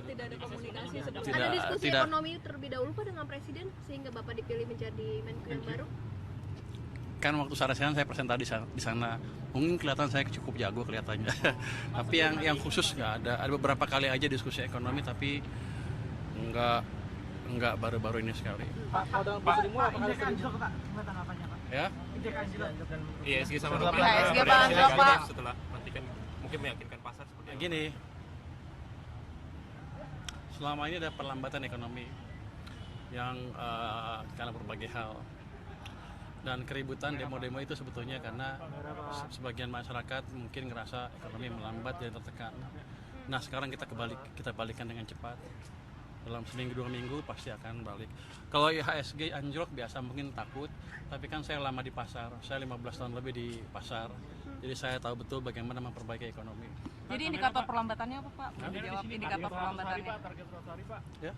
Tidak ada komunikasi Tidak, ada diskusi tidak. ekonomi terlebih dahulu Pak dengan Presiden sehingga Bapak dipilih menjadi Menko yang baru? Kan waktu saya presentasi di sana mungkin kelihatan saya cukup jago kelihatannya. Tapi yang khusus nggak ada. Ada beberapa kali aja diskusi ekonomi tapi nggak baru-baru ini sekali. Pak, kalau Bu Sri Mulyani apakah setuju Pak? Tanggapannya Pak? Ya. ISG sama ISG Pak. setelah nantikan mungkin meyakinkan pasar seperti apa? Gini, selama ini ada perlambatan ekonomi yang karena berbagai hal dan keributan demo-demo itu sebetulnya karena sebagian masyarakat mungkin ngerasa ekonomi melambat dan tertekan. Nah sekarang kita balikan dengan cepat. Dalam seminggu 2 minggu pasti akan balik. Kalau IHSG anjlok biasa mungkin takut, tapi kan saya lama di pasar, saya 15 tahun lebih di pasar, jadi saya tahu betul bagaimana memperbaiki ekonomi. Jadi indikator perlambatannya apa Pak? Boleh dijawab indikator perlambatannya? Target 100 hari Pak. Ya?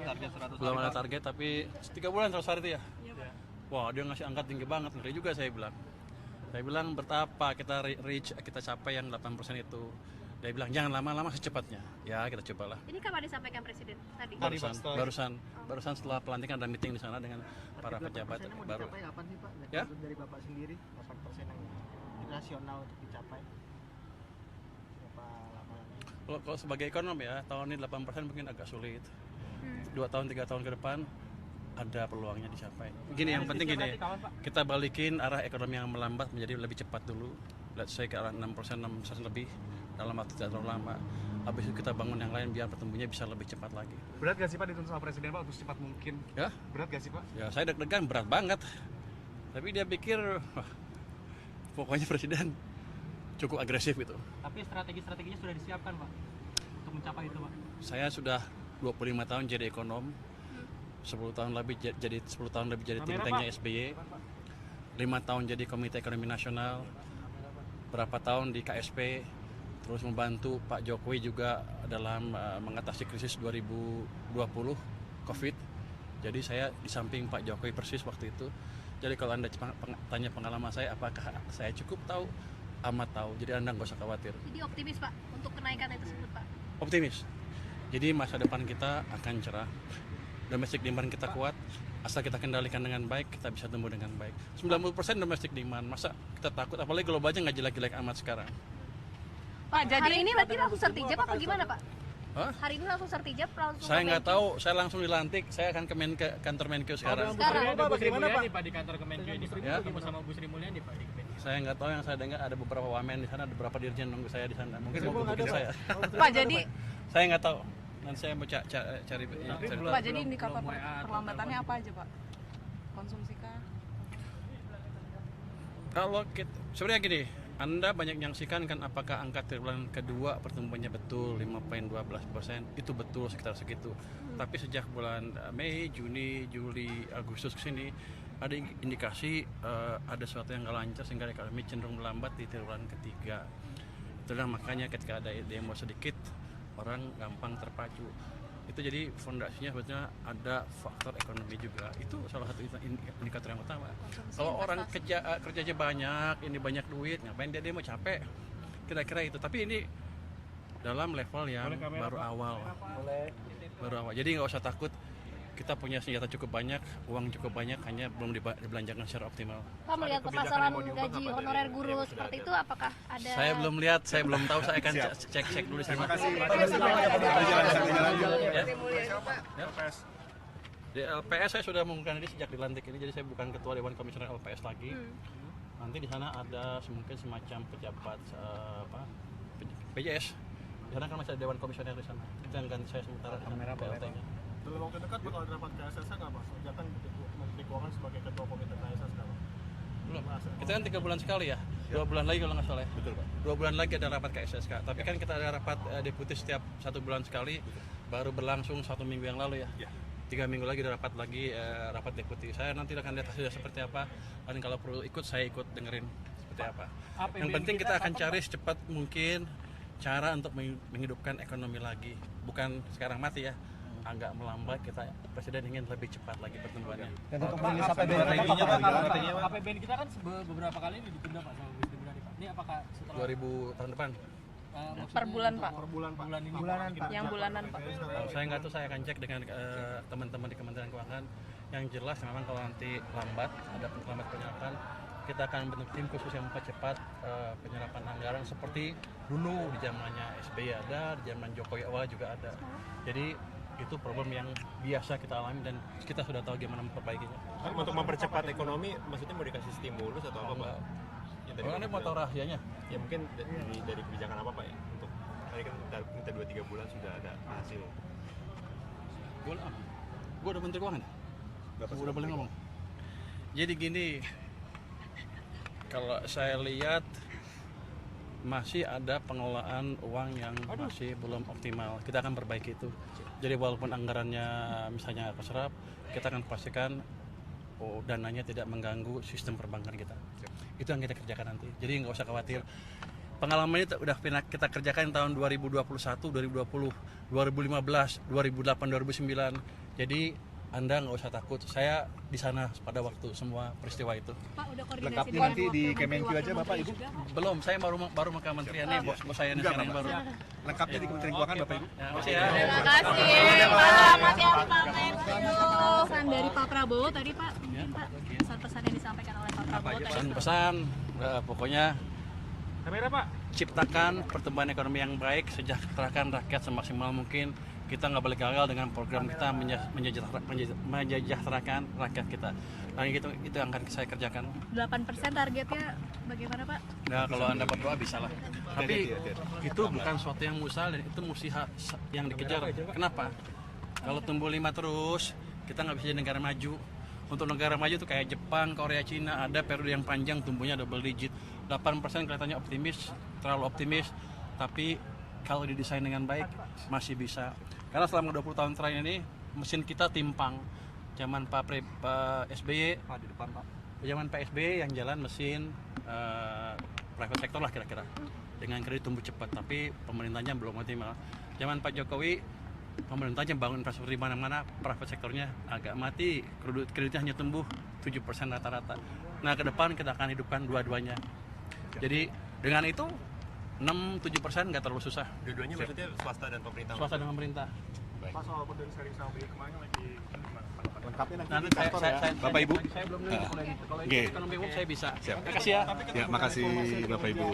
Target 100 Belum ada target, tapi 3 bulan 100 hari itu ya? Wah dia ngasih angka tinggi banget, ngeri juga saya bilang. Saya bilang betapa kita kita capai yang 8% itu. Dia bilang jangan lama-lama secepatnya. Ya kita cobalah. Ini kapan disampaikan Presiden tadi? Barusan setelah pelantikan ada meeting di sana dengan para pejabat baru. Dicapai kapan sih Pak? Ya? Dari Bapak sendiri 8% yang nasional untuk dicapai. Berapa lama lagi? Kalau sebagai ekonom ya, tahun ini 8% mungkin agak sulit. 2 tahun 3 tahun ke depan ada peluangnya dicapai. Gini yang penting gini, kita balikin arah ekonomi yang melambat menjadi lebih cepat dulu. Let's say ke arah 6% lebih dalam waktu tidak terlalu lama. Habis itu kita bangun yang lain biar pertumbuhannya bisa lebih cepat lagi. Berat gak sih Pak dituntut sama Presiden Pak untuk secepat mungkin? Ya? Berat gak sih Pak? Ya saya deg-degan, berat banget. Tapi dia pikir, wah, pokoknya Presiden cukup agresif gitu. Tapi strategi-strateginya sudah disiapkan Pak untuk mencapai itu Pak. Saya sudah 25 tahun jadi ekonom, 10 tahun lebih jadi think tanknya SBY, 5 tahun jadi Komite Ekonomi Nasional, berapa tahun di KSP, terus membantu Pak Jokowi juga dalam mengatasi krisis 2020 COVID. Jadi saya di samping Pak Jokowi persis waktu itu. Jadi kalau Anda tanya pengalaman saya, apakah saya cukup tahu? Amat tahu. Jadi Anda nggak usah khawatir. Jadi optimis Pak untuk kenaikan itu tersebut Pak? Optimis. Jadi masa depan kita akan cerah. Domestic demand kita kuat. Asal kita kendalikan dengan baik, kita bisa tumbuh dengan baik. 90% domestic demand. Masa kita takut? Apalagi globalnya nggak jelek-jelek amat sekarang. Pak, jadi Hari ini berarti langsung sertijab apa gimana Pak? Hah? Hari ini langsung sertijab langsung? Saya ke nggak Menko? tahu. Saya langsung dilantik. Saya akan ke kantor Menkeu sekarang. Sekarang. Bu Sri Bagaimana, Mulyani Pak di kantor Kemenkeu ini Pak. Ya. Ketemu sama Bu Sri Mulyani Pak di Kemenkeu. Saya nggak tahu, yang saya dengar ada beberapa wamen di sana, ada beberapa dirjen nunggu saya di sana. Mungkin mau bikin saya. Pak, jadi Saya nggak tahu. Nanti saya mau cari. Pak, jadi indikator perlambatannya apa aja Pak? Konsumsi kah? Kalau kita, sebenarnya gini, Anda banyak menyaksikan kan apakah angka triwulan kedua pertumbuhannya betul 5,12%, itu betul sekitar segitu. Tapi sejak bulan Mei, Juni, Juli, Agustus kesini ada indikasi ada sesuatu yang nggak lancar sehingga ekonomi cenderung melambat di triwulan ketiga. Itulah makanya ketika ada demo sedikit orang gampang terpacu. Itu jadi fondasinya sebetulnya ada faktor ekonomi juga. Itu salah satu indikator yang utama. Kalau orang kerjanya banyak, ini banyak duit, ngapain dia mau capek? Kira-kira itu. Tapi ini dalam level yang baru awal. Jadi nggak usah takut. Kita punya senjata cukup banyak, uang cukup banyak, hanya belum dibelanjakan secara optimal. Pak melihat permasalahan gaji honorer guru seperti itu, apakah ada? Saya belum lihat, saya belum tahu, saya akan cek dulu. Terima kasih. Di LPS saya sudah mengumumkan ini sejak dilantik ini, jadi saya bukan ketua Dewan Komisioner LPS lagi. Nanti di sana ada mungkin semacam pejabat PJS. Di sana kan masih ada Dewan Komisioner di sana. Itu yang ganti saya sementara PLT-nya. Dalam waktu dekat bakal rapat KSS nggak Pak? Jatah Menteri Keuangan sebagai ketua komite KSS nggak Pak? Belum. Kita kan 3 bulan sekali ya. 2 bulan lagi kalau nggak salah ya. Betul Pak. 2 bulan lagi ada rapat KSSK. Tapi kan kita ada rapat deputi setiap 1 bulan sekali. Baru berlangsung 1 minggu yang lalu ya. 3 minggu lagi ada rapat lagi, rapat deputi. Saya nanti akan lihat hasilnya seperti apa. Dan kalau perlu ikut, saya ikut dengerin seperti apa. Yang penting kita akan cari secepat mungkin cara untuk menghidupkan ekonomi lagi. Bukan sekarang mati ya. Agak melambat, kita Presiden ingin lebih cepat lagi pertumbuhannya. Dan untuk merilis APBN kita kan beberapa kali ini ditunda Pak sama Bu Sri Mulyani Pak. Ini apakah setelah 2000 tahun depan. Per bulan Pak? Per bulan Pak. Bulanan Pak. Yang bulanan Pak? Saya nggak tahu, saya akan cek dengan teman-teman di Kementerian Keuangan. Yang jelas memang kalau nanti lambat, ada lambat penyerapan, kita akan bentuk tim khusus yang mempercepat penyerapan anggaran seperti dulu di zamannya SBY ada, di zaman Jokowi awal juga ada. Jadi itu problem yang biasa kita alami dan kita sudah tahu gimana memperbaikinya. Untuk mempercepat ekonomi, maksudnya mau dikasih stimulus atau apa Pak? Ya, Kalau Anda mau tahu rahasianya? Ya mungkin dari kebijakan apa Pak ya? Untuk tadi kan kita 2-3 bulan sudah ada hasil. Gue udah Menteri Keuangan. Udah boleh ngomong. Jadi gini, kalau saya lihat masih ada pengelolaan uang yang masih belum optimal. Kita akan perbaiki itu. Jadi walaupun anggarannya misalnya keserap, kita akan pastikan dananya tidak mengganggu sistem perbankan kita. Itu yang kita kerjakan nanti. Jadi nggak usah khawatir. Pengalaman ini udah kita kerjakan tahun 2021, 2020, 2015, 2008, 2009. Jadi Anda nggak usah takut. Saya di sana pada waktu semua peristiwa itu. Pak, udah koordinasi Lengkapnya dengan nanti di Wakil Kemenkyu Menteri, aja Wakil Bapak Menteri Ibu? juga? Belum, saya baru ke kementerian nih, bos saya nih Enggak, sekarang Pak. baru. Lengkapnya di Kementerian Keuangan Bapak Ibu. Ya, makasih ya. Terima kasih Pak, masih harus pamit. Pesan dari Pak Prabowo tadi Pak, mungkin Pak pesan-pesan yang disampaikan oleh Pak Prabowo tadi. Pesan-pesan, pokoknya ciptakan pertumbuhan ekonomi yang baik, sejahterakan rakyat semaksimal mungkin. Kita nggak boleh gagal dengan program kita menyejahterakan rakyat kita. Nah itu yang akan saya kerjakan. 8% targetnya bagaimana Pak? Nah kalau Anda berdoa bisa lah. Tapi itu bukan suatu yang mustahil dan itu mesti yang dikejar. Kenapa? Kalau tumbuh 5 terus, kita nggak bisa jadi negara maju. Untuk negara maju itu kayak Jepang, Korea, Cina, ada periode yang panjang tumbuhnya double digit. 8% kelihatannya optimis, terlalu optimis, tapi kalau didesain dengan baik masih bisa. Karena selama 20 tahun terakhir ini mesin kita timpang. Zaman Pak SBY, Di depan Pak. zaman Pak SBY yang jalan mesin private sector lah kira-kira. Dengan kredit tumbuh cepat, tapi pemerintahnya belum optimal. Zaman Pak Jokowi, pemerintahnya bangun infrastruktur di mana-mana, private sektornya agak mati, kreditnya hanya tumbuh 7% rata-rata. Nah ke depan kita akan hidupkan dua-duanya. Jadi dengan itu 6-7% nggak terlalu susah. Dua-duanya maksudnya swasta dan pemerintah. Swasta dan pemerintah. Pak soal burden sharing sama BI kemarin lagi Lengkapnya nanti Nanti di kantor ya. Bapak Ibu. Saya belum ngerti kalau Oke. ekonomi umum saya bisa. Siap. Makasih ya. Ya, makasih Bapak Ibu.